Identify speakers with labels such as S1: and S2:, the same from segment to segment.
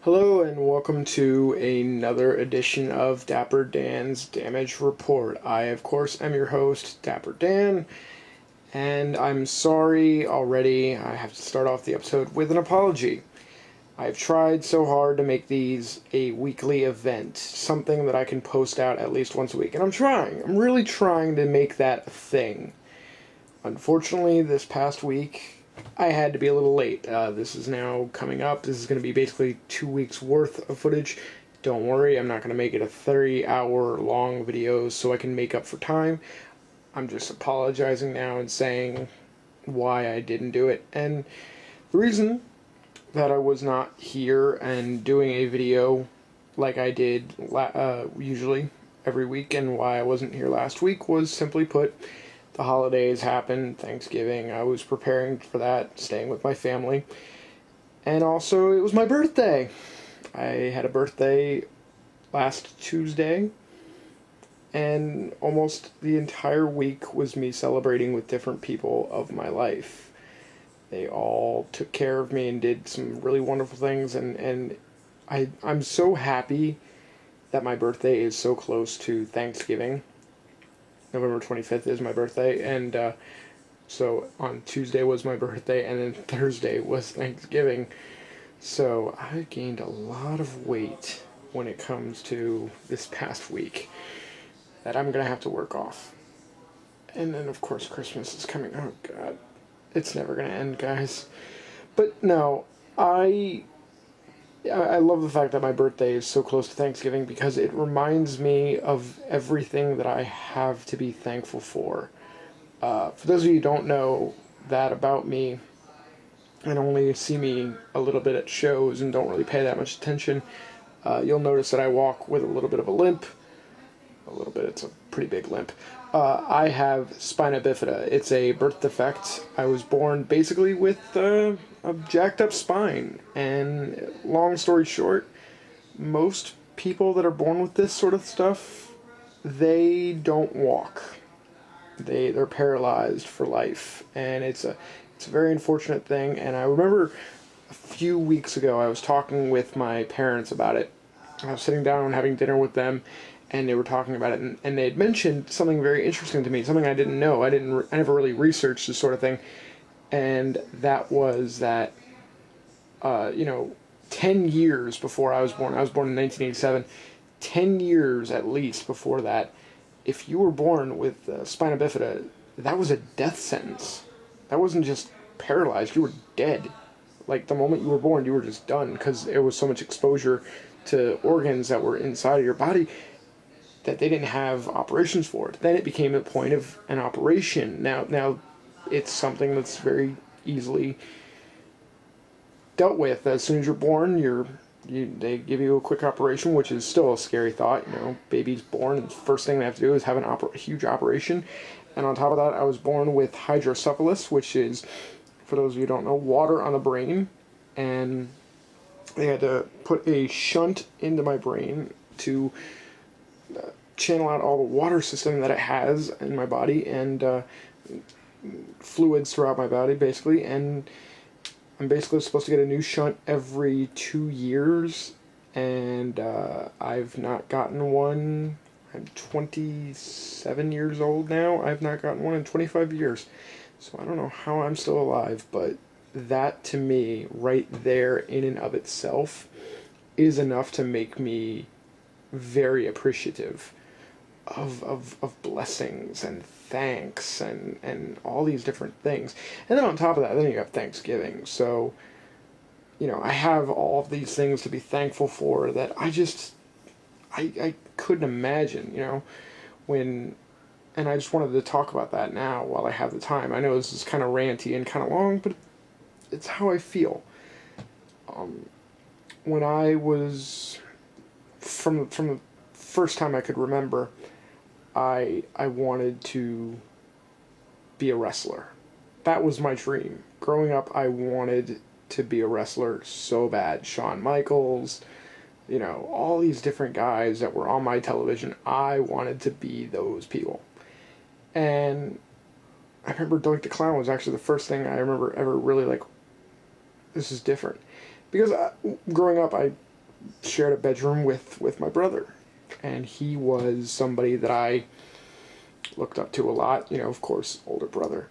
S1: Hello and welcome to another edition of Dapper Dan's Damage Report. I, of course, am your host, Dapper Dan, and I'm sorry already. I have to start off the episode with an apology. I've tried so hard to make these a weekly event, something that I can post out at least once a week, and I'm really trying to make that a thing. Unfortunately, this past week, I had to be a little late. This is now coming up. This is going to be basically 2 weeks worth of footage. Don't worry, I'm not going to make it a 30-hour long video so I can make up for time. I'm just apologizing now and saying why I didn't do it. And the reason that I was not here and doing a video like I did usually every week, and why I wasn't here last week was, simply put, the holidays happened, Thanksgiving. I was preparing for that, staying with my family. And also, it was my birthday. I had a birthday last Tuesday, and almost the entire week was me celebrating with different people of my life. They all took care of me and did some really wonderful things, and I'm so happy that my birthday is so close to Thanksgiving. November 25th is my birthday, and so on Tuesday was my birthday, and then Thursday was Thanksgiving. So I gained a lot of weight when it comes to this past week that I'm going to have to work off. And then, of course, Christmas is coming. Oh, God. It's never going to end, guys. But no, I love the fact that my birthday is so close to Thanksgiving, because it reminds me of everything that I have to be thankful for. For those of you who don't know that about me and only see me a little bit at shows and don't really pay that much attention, you'll notice that I walk with a little bit of a limp. A little bit, it's a pretty big limp. I have spina bifida. It's a birth defect. I was born basically with a jacked up spine. And long story short, most people that are born with this sort of stuff, they don't walk. They're paralyzed for life. And it's a very unfortunate thing. And I remember a few weeks ago I was talking with my parents about it. I was sitting down and having dinner with them, and they were talking about it, and they had mentioned something very interesting to me, something I didn't know. I never really researched this sort of thing, and that was that, 10 years before I was born in 1987, 10 years at least before that, if you were born with spina bifida, that was a death sentence. That wasn't just paralyzed, you were dead. Like, the moment you were born, you were just done, because there was so much exposure to organs that were inside of your body that they didn't have operations for it. Then it became a point of an operation. Now it's something that's very easily dealt with. As soon as you're born, they give you a quick operation, which is still a scary thought. Baby's born, and the first thing they have to do is have a huge operation. And on top of that, I was born with hydrocephalus, which is, for those of you who don't know, water on the brain, and they had to put a shunt into my brain to channel out all the water system that it has in my body, and fluids throughout my body, basically. And I'm basically supposed to get a new shunt every 2 years, and I've not gotten one. I'm 27 years old now. I've not gotten one in 25 years. So I don't know how I'm still alive, but that, to me, right there in and of itself, is enough to make me very appreciative of blessings and thanks and all these different things. And then on top of that, then you have Thanksgiving. So, I have all of these things to be thankful for that I couldn't imagine, and I just wanted to talk about that now while I have the time. I know this is kind of ranty and kind of long, but it's how I feel. When I was, from the first time I could remember, I wanted to be a wrestler. That was my dream. Growing up, I wanted to be a wrestler so bad. Shawn Michaels, all these different guys that were on my television. I wanted to be those people. And I remember Doink the Clown was actually the first thing I remember ever really, this is different. Because growing up, I shared a bedroom with my brother, and he was somebody that I looked up to a lot. You know, of course, older brother,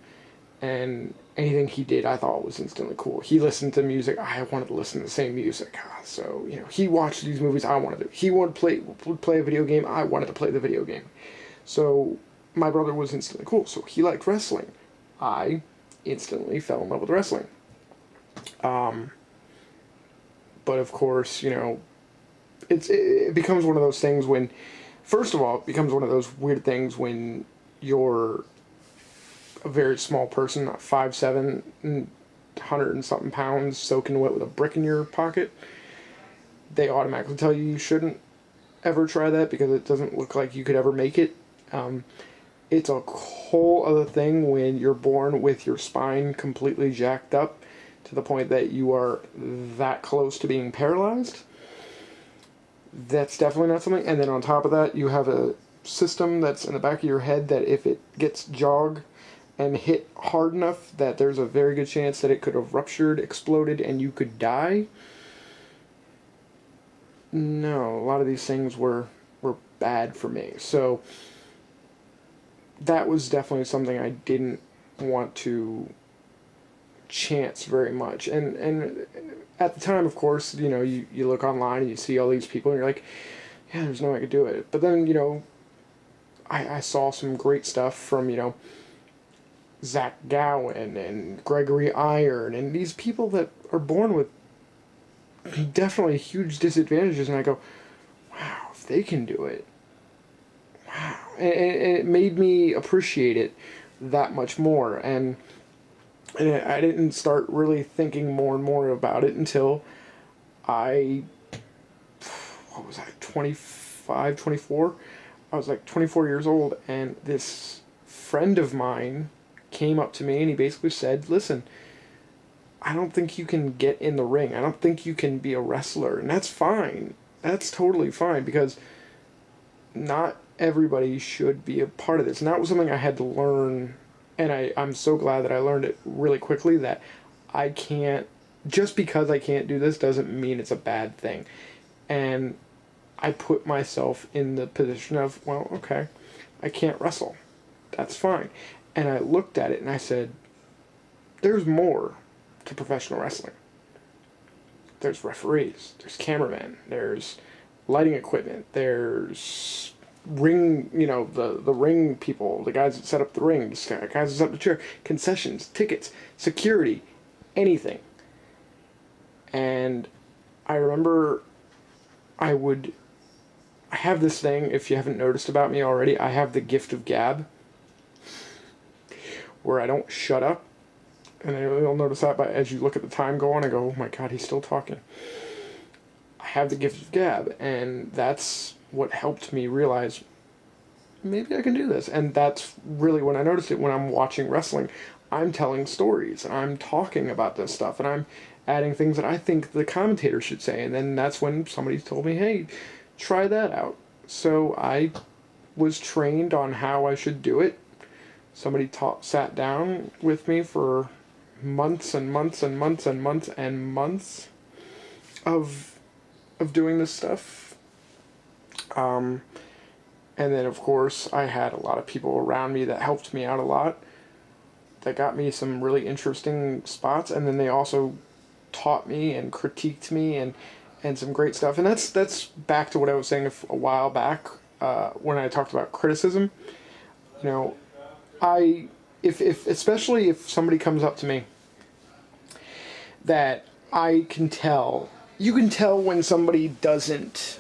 S1: and anything he did, I thought was instantly cool. He listened to music. I wanted to listen to the same music. So, you know, he watched these movies. I wanted to. He would play a video game. I wanted to play the video game. So my brother was instantly cool. So he liked wrestling. I instantly fell in love with wrestling. But of course, you know, it becomes one of those things when, first of all, it becomes one of those weird things when you're a very small person, 5'7", 100 and something pounds, soaking wet with a brick in your pocket. They automatically tell you shouldn't ever try that because it doesn't look like you could ever make it. It's a whole other thing when you're born with your spine completely jacked up to the point that you are that close to being paralyzed. That's definitely not something. And then on top of that, you have a system that's in the back of your head that if it gets jogged and hit hard enough that there's a very good chance that it could have ruptured, exploded, and you could die. No, a lot of these things were bad for me. So that was definitely something I didn't want to chance very much. And at the time, of course, you know, you look online and you see all these people and you're like, yeah, there's no way I could do it. But then, you know, I saw some great stuff from, you know, Zach Gowen and Gregory Iron and these people that are born with definitely huge disadvantages, and I go, wow, if they can do it, wow. And it made me appreciate it that much more. And I didn't start really thinking more and more about it until what was I, 25, 24? I was like 24 years old, and this friend of mine came up to me and he basically said, listen, I don't think you can get in the ring. I don't think you can be a wrestler. And that's fine. That's totally fine, because not everybody should be a part of this. And that was something I had to learn, and I'm so glad that I learned it really quickly, that I can't, just because I can't do this doesn't mean it's a bad thing. And I put myself in the position of, well, okay, I can't wrestle. That's fine. And I looked at it and I said, there's more to professional wrestling. There's referees, there's cameramen, there's lighting equipment, there's ring, you know, the ring people, the guys that set up the rings, guys that set up the chair, concessions, tickets, security, anything. And I remember I have this thing, if you haven't noticed about me already, I have the gift of gab, where I don't shut up. And you'll notice that as you look at the time go on, I go, oh my God, he's still talking. I have the gift of gab, and that's what helped me realize, maybe I can do this. And that's really when I noticed it, when I'm watching wrestling. I'm telling stories, and I'm talking about this stuff, and I'm adding things that I think the commentator should say. And then that's when somebody told me, hey, try that out. So I was trained on how I should do it. Somebody sat down with me for months and months and months and months and months of doing this stuff. And then, of course, I had a lot of people around me that helped me out a lot, that got me some really interesting spots, and then they also taught me and critiqued me and some great stuff. And that's back to what I was saying a while back when I talked about criticism. You know, especially if somebody comes up to me that I can tell, you can tell when somebody doesn't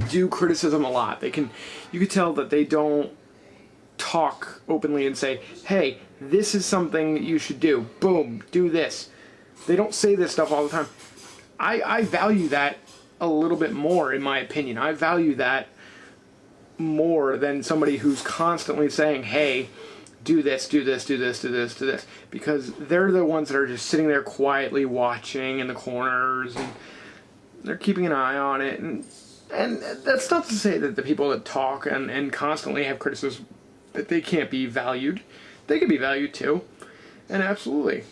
S1: do criticism a lot. You can tell that they don't talk openly and say, hey, this is something that you should do. Boom, do this. They don't say this stuff all the time. I value that a little bit more, in my opinion. I value that more than somebody who's constantly saying, hey, do this, do this, do this, do this, do this. Because they're the ones that are just sitting there quietly watching in the corners, and they're keeping an eye on it. And that's not to say that the people that talk and constantly have criticism, that they can't be valued. They can be valued too. And absolutely.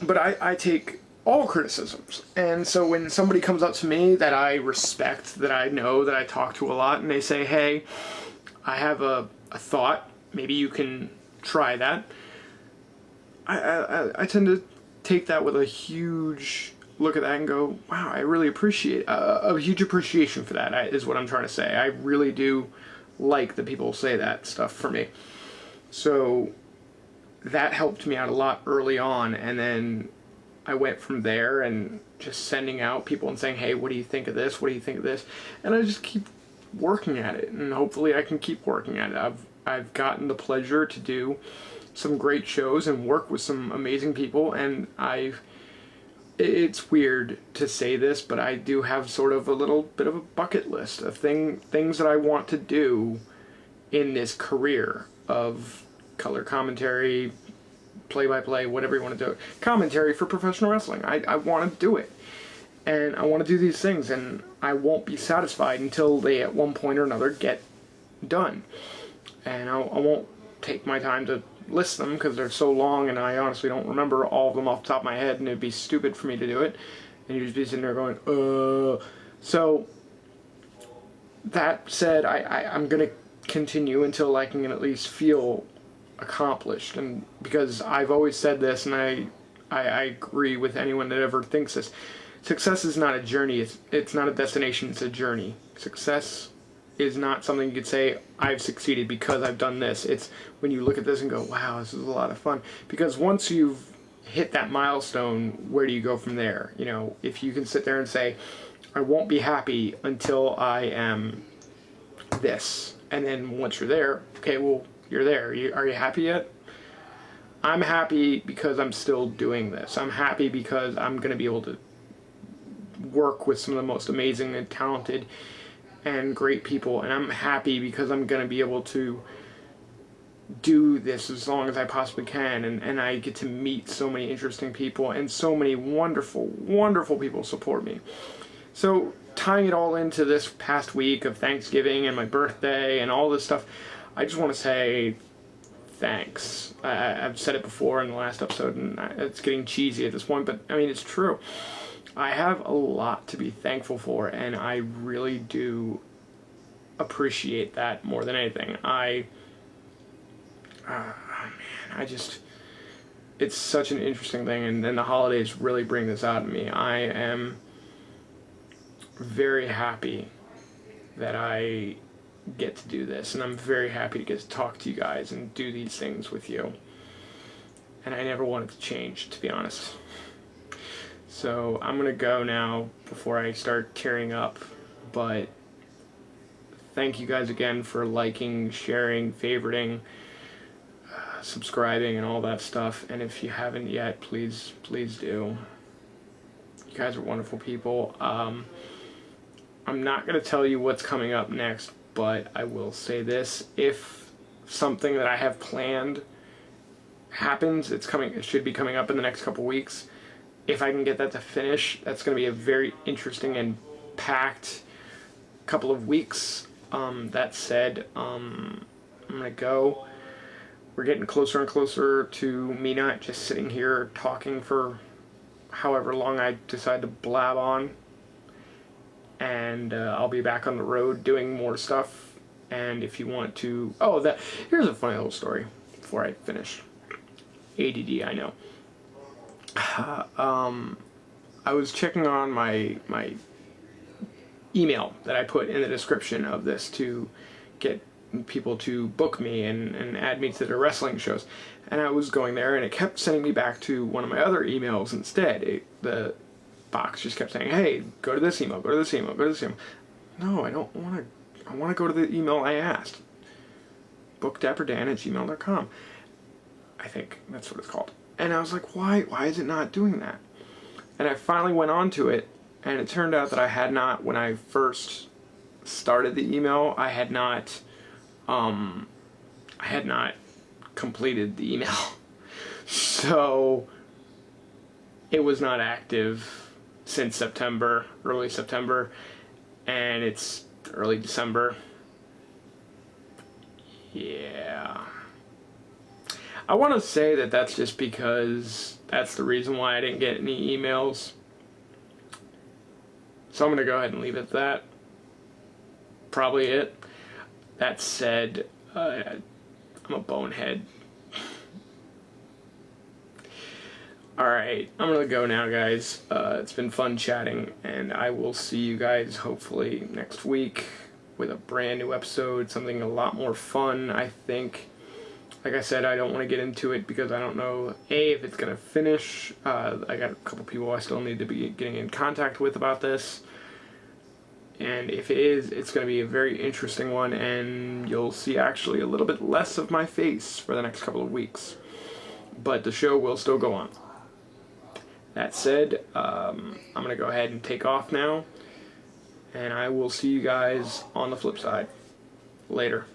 S1: But I take all criticisms. And so when somebody comes up to me that I respect, that I know, that I talk to a lot, and they say, hey, I have a thought, maybe you can try that, I tend to take that with a huge look at that and go, wow, I really appreciate, a huge appreciation for that, is what I'm trying to say. I really do like that people say that stuff for me. So that helped me out a lot early on, and then I went from there and just sending out people and saying, hey, what do you think of this? What do you think of this? And I just keep working at it, and hopefully I can keep working at it. I've gotten the pleasure to do some great shows and work with some amazing people, and it's weird to say this, but I do have sort of a little bit of a bucket list of things that I want to do in this career of color commentary, play-by-play, whatever you want to do. Commentary for professional wrestling. I want to do it. And I want to do these things, and I won't be satisfied until they, at one point or another, get done. And I won't take my time to list them, because they're so long, and I honestly don't remember all of them off the top of my head, and it'd be stupid for me to do it. And you'd just be sitting there going, So, that said, I'm going to continue until I can at least feel accomplished. And because I've always said this, and I agree with anyone that ever thinks this, success is not a journey, it's not a destination, it's a journey. Success is not something you could say, I've succeeded because I've done this. It's when you look at this and go, wow, this is a lot of fun. Because once you've hit that milestone, where do you go from there? You know, if you can sit there and say, I won't be happy until I am this. And then once you're there, okay, well, you're there. Are you happy yet? I'm happy because I'm still doing this. I'm happy because I'm going to be able to work with some of the most amazing and talented and great people. And I'm happy because I'm going to be able to do this as long as I possibly can. And I get to meet so many interesting people, and so many wonderful, wonderful people support me. So tying it all into this past week of Thanksgiving and my birthday and all this stuff, I just want to say thanks. I've said it before in the last episode, and it's getting cheesy at this point, but I mean, it's true. I have a lot to be thankful for, and I really do appreciate that more than anything. It's such an interesting thing, and the holidays really bring this out of me. I am very happy that I get to do this, and I'm very happy to get to talk to you guys and do these things with you. And I never want it to change, to be honest. So I'm gonna go now before I start tearing up, but thank you guys again for liking, sharing, favoriting, subscribing, and all that stuff. And if you haven't yet, please do. You guys are wonderful people. I'm not gonna tell you what's coming up next, but I will say this: if something that I have planned happens, it should be coming up in the next couple weeks. If I can get that to finish, that's going to be a very interesting and packed couple of weeks. That said, I'm going to go. We're getting closer and closer to me not just sitting here talking for however long I decide to blab on. And I'll be back on the road doing more stuff. And if you want to... here's a funny little story before I finish. ADD, I know. I was checking on my email that I put in the description of this to get people to book me and add me to their wrestling shows. And I was going there, and it kept sending me back to one of my other emails instead. The box just kept saying, hey, go to this email, go to this email, go to this email. No, I don't want to. I want to go to the email I asked. bookdapperdan@gmail.com. I think that's what it's called. And I was like, why is it not doing that? And I finally went on to it, and it turned out that I had not, when I first started the email, I had not completed the email. So it was not active since September, early September, and it's early December. Yeah. I want to say that that's just because that's the reason why I didn't get any emails. So I'm going to go ahead and leave it at that. Probably it. That said, I'm a bonehead. Alright, I'm going to go now, guys. It's been fun chatting, and I will see you guys hopefully next week with a brand new episode, something a lot more fun, I think. Like I said, I don't want to get into it because I don't know, A, if it's going to finish. I got a couple people I still need to be getting in contact with about this. And if it is, it's going to be a very interesting one, and you'll see actually a little bit less of my face for the next couple of weeks. But the show will still go on. That said, I'm going to go ahead and take off now, and I will see you guys on the flip side. Later.